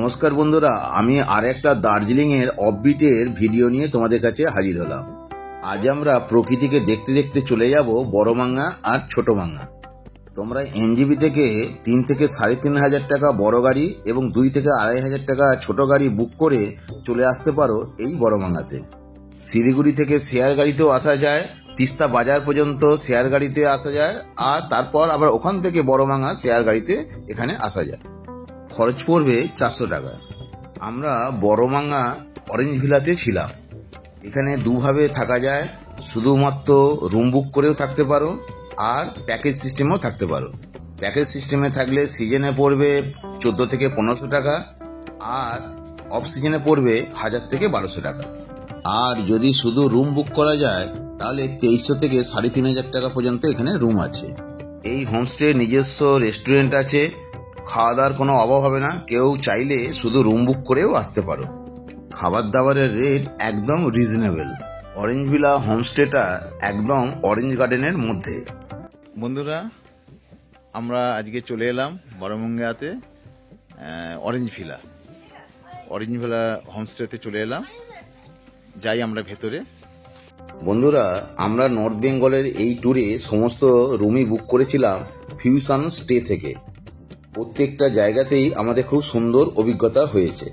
নমস্কার বন্ধুরা, আমি আর একটা দার্জিলিং এর অফবিটের ভিডিও নিয়ে তোমাদের কাছে হাজির হলাম। আজ আমরা প্রকৃতিকে দেখতে দেখতে চলে যাব বড়মাঙ্গা আর ছোট মাঙ্গা। তোমরা এনজিবি থেকে 3 থেকে 3.5 হাজার টাকা বড় গাড়ি এবং 2 থেকে 2.5 হাজার টাকা ছোট গাড়ি বুক করে চলে আসতে পারো এই বড়মাঙ্গাতে। শিলিগুড়ি থেকে শেয়ার গাড়িতেও আসা যায়, তিস্তা বাজার পর্যন্ত শেয়ার গাড়িতে আসা যায়, আর তারপর আবার ওখান থেকে বড়মাঙ্গা শেয়ার গাড়িতে এখানে আসা যায়। খরচ পড়বে 400 টাকা। আমরা বড়মাঙ্গা অরেঞ্জ ভিলাতে ছিলাম। এখানে দুভাবে থাকা যায়, শুধুমাত্র রুম বুক করেও থাকতে পারো আর প্যাকেজ সিস্টেমেও থাকতে পারো। প্যাকেজ সিস্টেমে থাকলে সিজনে পড়বে 14 থেকে 1500 টাকা আর অফ সিজনে পড়বে 1000 থেকে 1200 টাকা। আর যদি শুধু রুম বুক করা যায় তাহলে 2300 থেকে 3500 টাকা পর্যন্ত এখানে রুম আছে। এই হোমস্টে নিজস্ব রেস্টুরেন্ট আছে, খাওয়া দাওয়ার কোনো অভাব হবে না। কেউ চাইলে শুধু রুম বুক করেও আসতে পারো। খাবার দাবারের রেট একদম রিজনেবল। অরেঞ্জ ভিলা হোমস্টেটা একদম অরেঞ্জ গার্ডেনের মধ্যে। বন্ধুরা, আমরা আজকে চলে এলাম বড়মাঙ্গাতে অরেঞ্জ ভিলা হোমস্টেতে চলে এলাম। যাই আমরা ভেতরে। বন্ধুরা, আমরা নর্থ বেঙ্গলের এই ট্যুরে সমস্ত রুমই বুক করেছিলাম ফিউশন স্টে থেকে। প্রত্যেকটা জায়গাতেই আমাদের খুব সুন্দর অভিজ্ঞতা হয়েছে,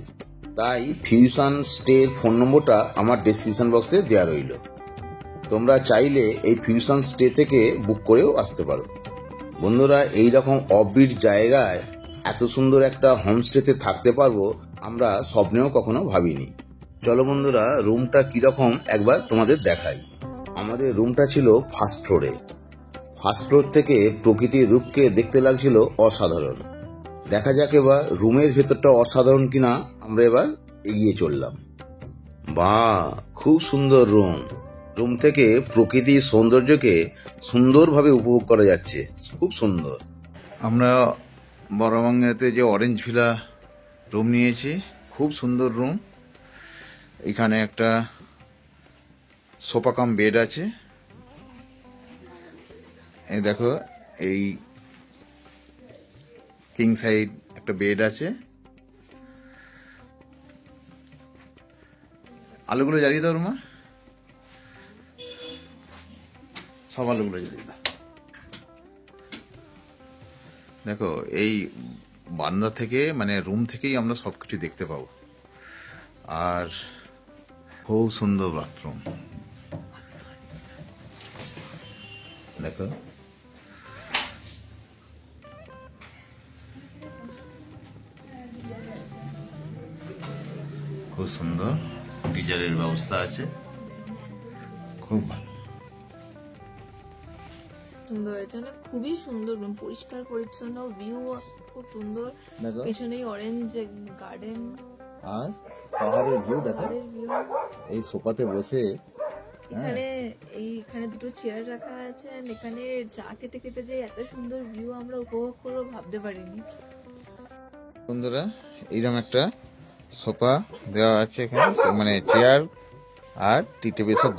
তাই ফিউশন স্টের ফোন নম্বরটা আমার ডেসক্রিপশন বক্সে দেওয়া রইল। তোমরা চাইলে এই ফিউশন স্টে থেকে বুক করেও আসতে পারো। বন্ধুরা, এই রকম অফবিট জায়গায় এত সুন্দর একটা হোমস্টেতে থাকতে পারবো আমরা স্বপ্নেও কখনো ভাবিনি। চলো বন্ধুরা, রুমটা কিরকম একবার তোমাদের দেখাই। আমাদের রুমটা ছিল ফার্স্ট ফ্লোরে। ফার্স্ট ফ্লোর থেকে প্রকৃতির রূপকে দেখতে লাগছিল অসাধারণ। দেখা যাক এবার রুমের ভেতরটা অসাধারণ কিনা। আমরা এবার এগিয়ে চললাম। বাহ, খুব সুন্দর রুম। রুম থেকে প্রকৃতির সৌন্দর্যকে সুন্দরভাবে উপভোগ করা যাচ্ছে, খুব সুন্দর। আমরা বড়মাঙ্গাতে যে অরেঞ্জ ভিলা রুম নিয়েছি, খুব সুন্দর রুম। এখানে একটা সোফা কাম বেড আছে। এই দেখো, এই কিং সাইড একটা বেড আছে। আলোগুলো জ্বালিয়ে দাও রুমা, সব আলোগুলো জ্বালিয়ে দাও। দেখো, এই বারান্দা থেকে মানে রুম থেকেই আমরা সবকিছু দেখতে পাবো। আর খুব সুন্দর বাথরুম। দেখো, খুব সুন্দর। গিজারের ব্যবস্থা আছে, খুব ভালো। সুন্দর হয়েছে, মানে খুবই সুন্দর রুম, পরিষ্কার পরিচ্ছন্ন, ভিউ খুব সুন্দর। পেছনেই অরেঞ্জ গার্ডেন আর পাহাড়ের ভিউ দেখো। এই সোফাতে বসে এখানে দুটো চেয়ার রাখা আছে। এখানে চা খেতে খেতে যে এত সুন্দর ভিউ আমরা উপভোগ করবো ভাবতে পারিনি। বন্ধুরা, এইরকম একটা সোফা দেওয়া আছে এখানে, মানে চেয়ার আর টি টেবিল সব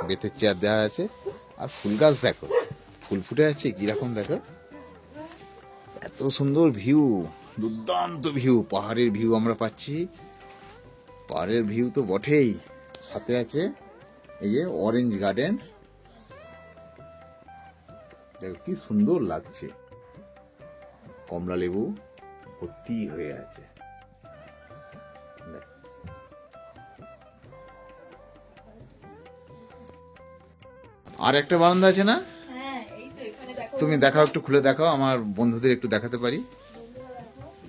বেতের চেয়ার দেওয়া আছে। আর ফুল গাছ দেখো, ফুল ফুটে আছে কিরকম দেখো। এত সুন্দর ভিউ, দুর্দান্ত ভিউ, পাহাড়ের ভিউ আমরা পাচ্ছি। পাহাড়ের ভিউ তো বটেই, সাথে আছে এই যে অরেঞ্জ গার্ডেন। দেখো কি সুন্দর লাগছে, কমলা লেবু ভর্তি হয়ে আছে। আর একটা বারান্দা আছে না? তুমি দেখাও, একটু খুলে দেখাও, আমার বন্ধুদের একটু দেখাতে পারি।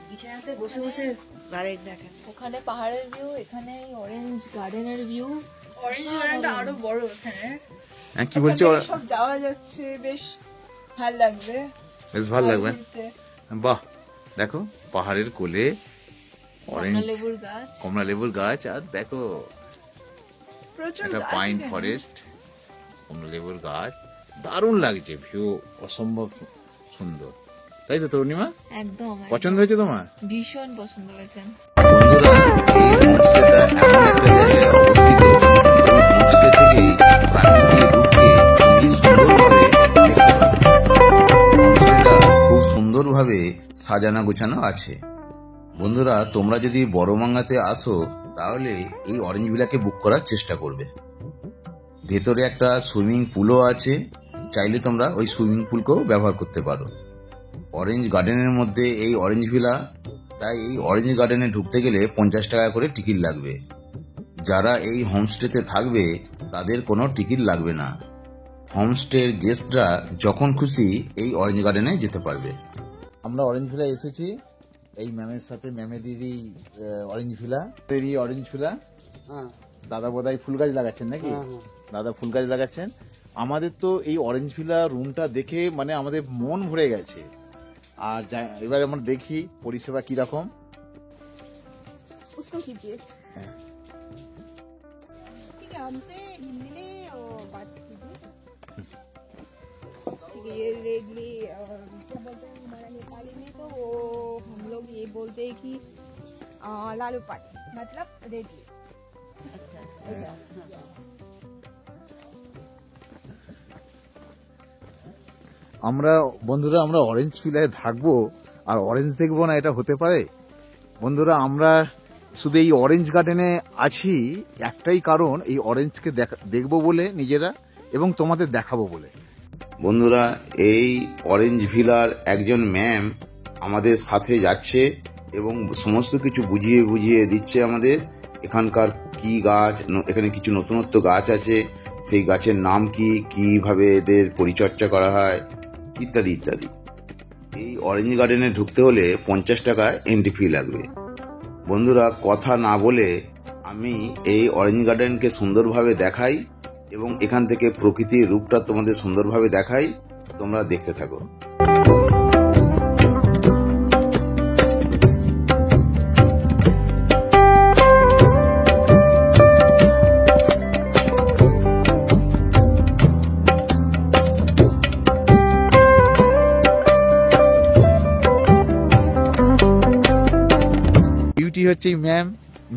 বিছানাতে বসে বসে গাড়ির দেখা, ওখানে পাহাড়ের ভিউ, এখানে অরেঞ্জ গার্ডেনের ভিউ। অরেঞ্জ গার্ডেনটা আরো বড় ওখানে। হ্যাঁ, কি বলছো? সব যাওয়া যাচ্ছে, বেশ ভালো লাগবে, বেশ ভালো লাগবে। বাহ, দেখো পাহাড়ের কোলে অরেঞ্জ কমলা লেবুর গাছ, আর দেখো একটা পাইন ফরেস্ট, কমলা লেবুর গাছ। দারুণ লাগছে, ভিউ অসম্ভব সুন্দর। তাই তো তরুণিমা? একদম পছন্দ হয়েছে তোমার? ভীষণ পছন্দ হয়েছে। বন্ধুরা, এই হোমস্টেটা এমন একটা জায়গায় অবস্থিত, হোমস্টে থেকে প্রাকৃতিক রূপকে খুবই সুন্দরভাবে দেখতে পাবে। হোমস্টেটা খুব সুন্দরভাবে সাজানো গোছানো আছে। বন্ধুরা, তোমরা যদি বড়মাঙ্গাতে আসো তাহলে এই অরেঞ্জ ভিলাকে বুক করার চেষ্টা করবে। ভেতরে একটা সুইমিং পুলও আছে, চাইলে তোমরা ওই সুইমিং পুলকেও ব্যবহার করতে পারো। অরেঞ্জ গার্ডেনের মধ্যে এই অরেঞ্জ ভিলা, তাই এই অরেঞ্জ গার্ডেনে ঢুকতে গেলে 50 টাকা করে টিকিট লাগবে। যারা এই হোমস্টেতে থাকবে তাদের কোনো টিকিট লাগবে না। হোমস্টের গেস্টরা যখন খুশি এই অরেঞ্জ গার্ডেনে যেতে পারবে। আমরা অরেঞ্জ ভিলা এসেছি এই ম্যামের সাথে, ম্যামে দিদি অরেঞ্জ ভিলা, তৈরি অরেঞ্জ ভিলা। দাদা বোধহয় ফুল গাছ লাগাচ্ছেন নাকি? দাদা ফুল গাছ লাগাচ্ছেন। আমাদের তো এই অরেঞ্জ ভিলা রুমটা দেখে মানে আমাদের মন ভরে গেছে। আর এবার আমরা দেখি পরিষেবা কিরকম। उसको खींचिए। ठीक है, हमसे हिंदी में बात कीजिए। ठीक है, ये रेडली क्या बोलते हैं हमारा नेपाली में, तो वो हम लोग ये बोलते हैं कि लालू पाटी मतलब रेडली। अच्छा, আমরা বন্ধুরা আমরা অরেঞ্জ ভিলায় থাকবো আর অরেঞ্জ দেখবো না, এটা হতে পারে? বন্ধুরা, আমরা শুধু এই অরেঞ্জ গার্ডেনে আছি একটাই কারণ, এই অরেঞ্জকে দেখবো বলে নিজেরা এবং তোমাদের দেখাবো বলে। বন্ধুরা, এই অরেঞ্জ ভিলার একজন ম্যাম আমাদের সাথে যাচ্ছে এবং সমস্ত কিছু বুঝিয়ে বুঝিয়ে দিচ্ছে আমাদের। এখানকার কি গাছ, এখানে কিছু নতুনত্ব গাছ আছে, সেই গাছের নাম কি, কিভাবে এদের পরিচর্যা করা হয়, ইত্যাদি ইত্যাদি। এই অরেঞ্জ গার্ডেনে ঢুকতে হলে 50 টাকা এন্ট্রি ফি লাগবে। বন্ধুরা, কথা না বলে আমি এই অরেঞ্জ গার্ডেনকে সুন্দরভাবে দেখাই এবং এখান থেকে প্রকৃতির রূপটা তোমাদের সুন্দরভাবে দেখাই, তোমরা দেখতে থাকো। বিউটি হচ্ছে ম্যাম,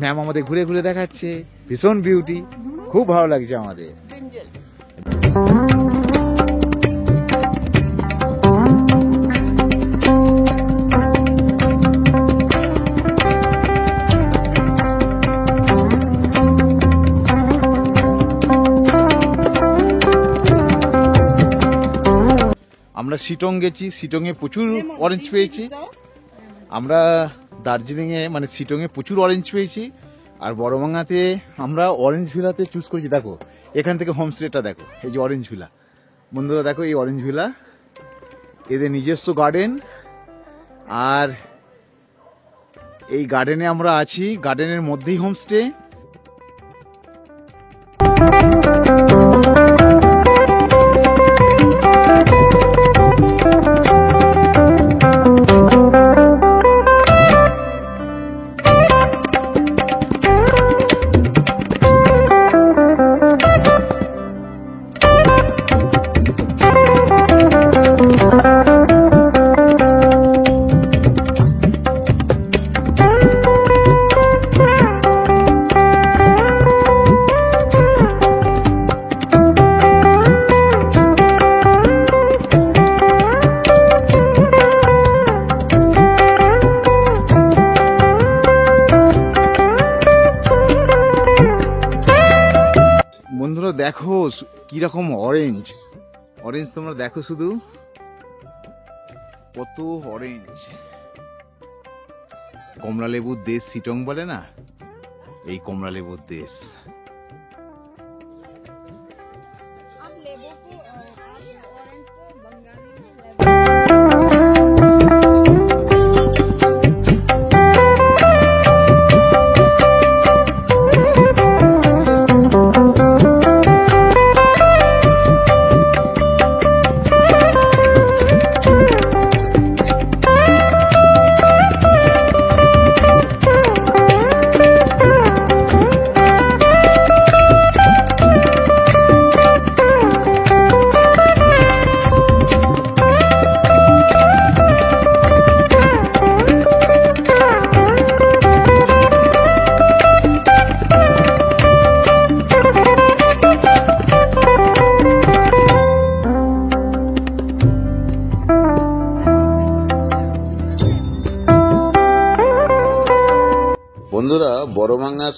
ম্যাম আমাদের ঘুরে ঘুরে দেখাচ্ছে, ভীষণ বিউটি, খুব ভালো লাগছে আমাদের। আমরা শিটং গেছি, শিটং এ প্রচুর অরেঞ্জ পেয়েছি। আমরা দার্জিলিং এ মানে শিটং এ প্রচুর অরেঞ্জ পেয়েছি। আর বড়মাঙ্গাতে আমরা অরেঞ্জ ভিলাতে চুজ করেছি। দেখো এখান থেকে হোমস্টেটা দেখো, এই যে অরেঞ্জ ভিলা। বন্ধুরা দেখো, এই অরেঞ্জ ভিলা, এদের নিজস্ব গার্ডেন। আর এই গার্ডেনে আমরা আছি, গার্ডেনের মধ্যেই হোমস্টে। বন্ধুরা দেখো কিরকম অরেঞ্জ, অরেঞ্জ তোমরা দেখো শুধু, কত অরেঞ্জ। কমলা লেবুর দেশ শিটং বলে না, এই কমলা লেবুর দেশ। आप लेबू को ऑरेंज को बंगाली में लेबू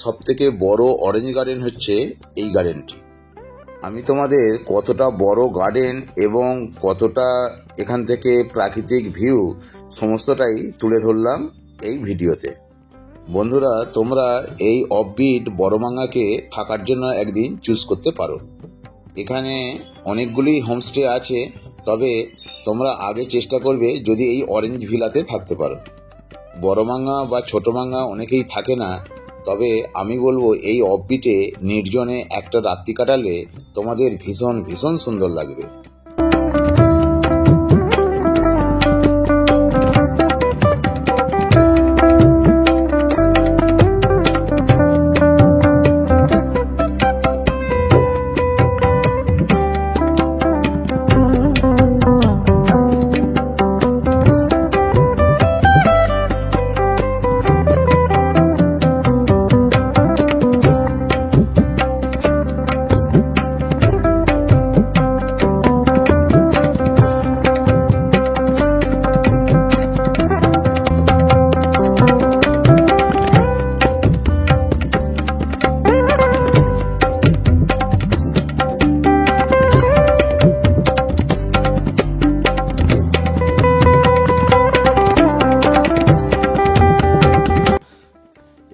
সবথেকে বড় অরেঞ্জ গার্ডেন হচ্ছে এই গার্ডেনটি। আমি তোমাদের কতটা বড় গার্ডেন এবং কতটা এখান থেকে প্রাকৃতিক ভিউ সমস্তটাই তুলে ধরলাম এই ভিডিওতে। বন্ধুরা, তোমরা এই অফবিট বড়মাঙ্গাকে থাকার জন্য একদিন চুজ করতে পারো। এখানে অনেকগুলি হোমস্টে আছে, তবে তোমরা আগে চেষ্টা করবে যদি এই অরেঞ্জ ভিলাতে থাকতে পারো। বড়মাঙ্গা বা ছোটমাঙ্গা অনেকেই থাকে না, তবে আমি বলবো এই অফবিটে নির্জনে একটা রাত্রি কাটালে তোমাদের ভীষণ ভীষণ সুন্দর লাগবে।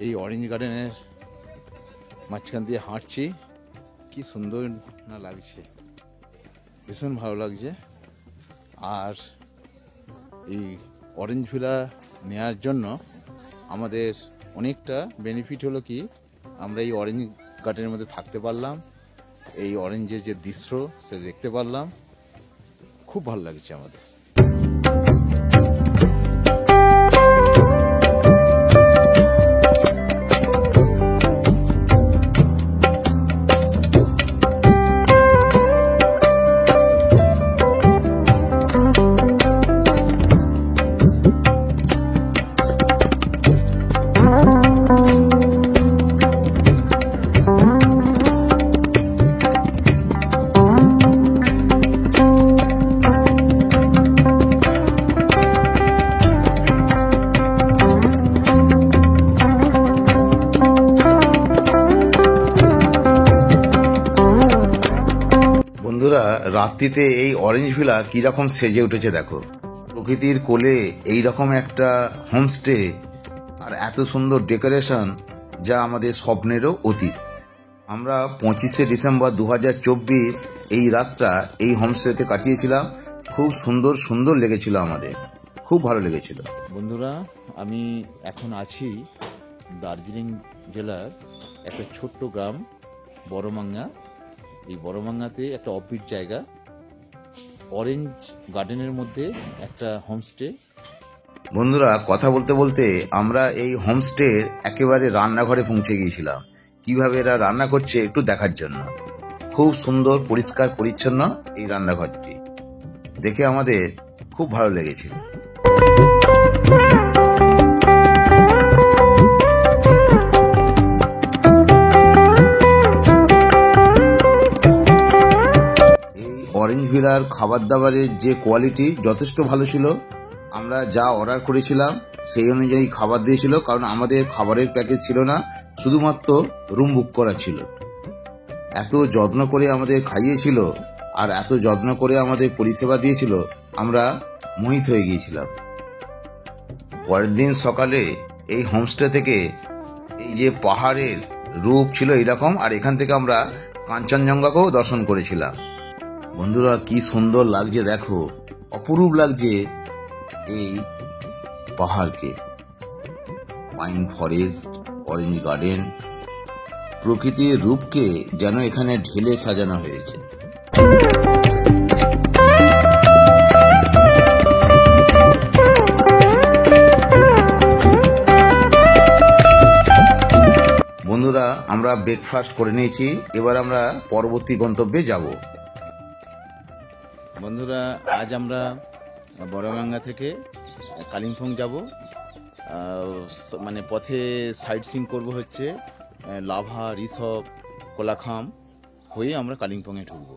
এই অরেঞ্জ গার্ডেনের মাঝখান দিয়ে হাঁটছি, কি সুন্দর না লাগছে, ভীষণ ভালো লাগছে। আর এই অরেঞ্জ ভিলা নেওয়ার জন্য আমাদের অনেকটা বেনিফিট হলো কি, আমরা এই অরেঞ্জ গার্ডেনের মধ্যে থাকতে পারলাম, এই অরেঞ্জের যে দৃশ্য সে দেখতে পারলাম, খুব ভালো লাগছে আমাদের। বন্ধুরা, রাত্রিতে এই অরেঞ্জ ভিলা কিরকম সেজে উঠেছে দেখো। প্রকৃতির কোলে এই রকম একটা হোমস্টে আর এত সুন্দর ডেকোরেশন, যা আমাদের স্বপ্নেরও অতীত। আমরা 25শে ডিসেম্বর 2024 এই রাতটা এই হোমস্টেতে কাটিয়েছিলাম। খুব সুন্দর সুন্দর লেগেছিল, আমাদের খুব ভালো লেগেছিল। বন্ধুরা, আমি এখন আছি দার্জিলিং জেলার একটা ছোট্ট গ্রাম বড়মাঙ্গা। এই বড়মাঙ্গাতে একটা অফবিট জায়গা, অরেঞ্জ গার্ডেনের মধ্যে একটা হোমস্টে। বন্ধুরা, কথা বলতে বলতে আমরা এই হোমস্টের একেবারে রান্নাঘরে পৌঁছে গিয়েছিলাম, কিভাবে এরা রান্না করছে একটু দেখার জন্য। খুব সুন্দর পরিষ্কার পরিচ্ছন্ন এই রান্নাঘরটি, দেখে আমাদের খুব ভালো লেগেছিল। অরেঞ্জ ভিলার খাবার দাবারের যে কোয়ালিটি যথেষ্ট ভালো ছিল। আমরা যা অর্ডার করেছিলাম সেই অনুযায়ী খাবার দিয়েছিল, কারণ আমাদের খাবারের প্যাকেজ ছিল না, শুধুমাত্র রুম বুক করা ছিল। এত যত্ন করে আমাদের খাইয়েছিল আর এত যত্ন করে আমাদের পরিষেবা দিয়েছিল, আমরা মোহিত হয়ে গিয়েছিলাম। পরের দিন সকালে এই হোমস্টে থেকে এই যে পাহাড়ের রূপ ছিল এরকম, আর এখান থেকে আমরা কাঞ্চনজঙ্ঘাকেও দর্শন করেছিলাম। বন্ধুরা, কি সুন্দর লাগছে দেখো, অপরূপ লাগছে এই পাহাড়কে। পাইন ফরেস্ট, অরেঞ্জ গার্ডেন, প্রকৃতির রূপকে যেন এখানে ঢেলে সাজানো হয়েছে। বন্ধুরা, আমরা ব্রেকফাস্ট করে নিয়েছি, এবার আমরা পরবর্তী গন্তব্যে যাব। বন্ধুরা, আজ আমরা বড়মাঙ্গা থেকে কালিম্পং যাব। মানে পথে সাইট সিইং করবো হচ্ছে লাভা, রিসপ, কোলাখাম হয়ে আমরা কালিম্পংয়ে ঢুকবো।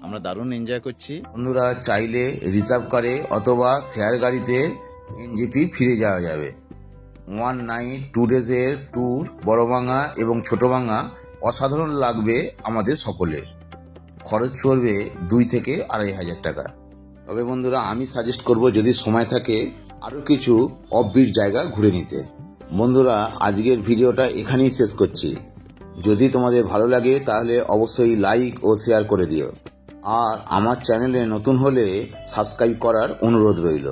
আমরা দারুণ এনজয় করছি। বন্ধুরা, চাইলে রিজার্ভ করে অথবা শেয়ার গাড়িতে এনজেপি ফিরে যাওয়া যাবে। 1 নাইট 2 ডেজের ট্যুর বড়ভাঙ্গা এবং ছোটভাঙ্গা অসাধারণ লাগবে আমাদের সকলের। খরচ পড়বে 2 থেকে 2,500 টাকা। তবে বন্ধুরা আমি সাজেস্ট করব যদি সময় থাকে আরও কিছু অফবিট জায়গা ঘুরে নিতে। বন্ধুরা আজকের ভিডিওটা এখানেই শেষ করছি। যদি তোমাদের ভালো লাগে তাহলে অবশ্যই লাইক ও শেয়ার করে দিও, আর আমার চ্যানেলে নতুন হলে সাবস্ক্রাইব করার অনুরোধ রইল।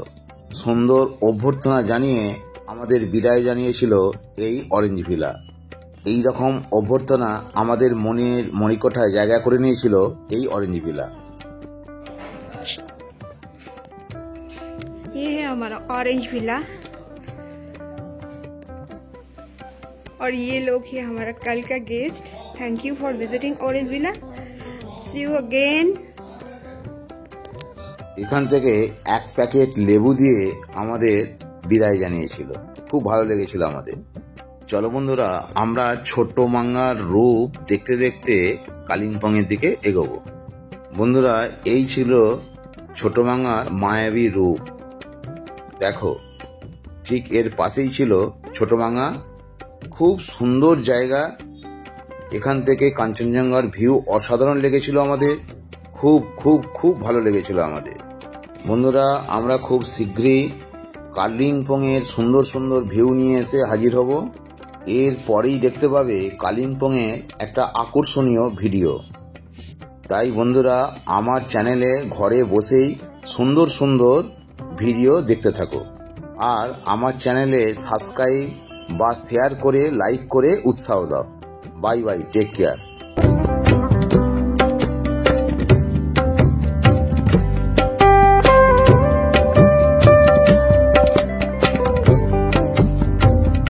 সুন্দর অভ্যর্থনা জানিয়ে আমাদের বিদায় জানিয়েছিল এই অরেঞ্জ ভিলা। এই রকম অভ্যর্থনা আমাদের মনের মণিকোঠায় জায়গা করে নিয়েছিল এই অরেঞ্জ ভিলা। ये है हमारा ऑरेंज विला और ये लोग है हमारा कल का guest. Thank you for visiting Orange Villa. See you again. এখান থেকে 1 প্যাকেট লেবু দিয়ে আমাদের বিদায় জানিয়েছিল, খুব ভালো লেগেছিল আমাদের। চলো বন্ধুরা আমরা ছোট মাঙ্গার রূপ দেখতে দেখতে কালিম্পংয়ের দিকে এগোবো। বন্ধুরা এই ছিল ছোট মাঙ্গার মায়াবী রূপ। দেখো ঠিক এর পাশেই ছিল ছোট মাঙ্গা। খুব সুন্দর জায়গা, এখান থেকে কাঞ্চনজঙ্ঘার ভিউ অসাধারণ লেগেছিল আমাদের। খুব খুব খুব ভালো লেগেছিল আমাদের। বন্ধুরা আমরা খুব শীঘ্রই কালিম্পংয়ের সুন্দর সুন্দর ভিউ নিয়ে এসে হাজির হব। এর পরেই দেখতে পাবে কালিম্পংয়ের একটা আকর্ষণীয় ভিডিও। তাই বন্ধুরা আমার চ্যানেলে ঘরে বসেই সুন্দর সুন্দর ভিডিও দেখতে থাকো, আর আমার চ্যানেলে সাবস্ক্রাইব বা শেয়ার করে লাইক করে উৎসাহ দাও। Bye bye, take care.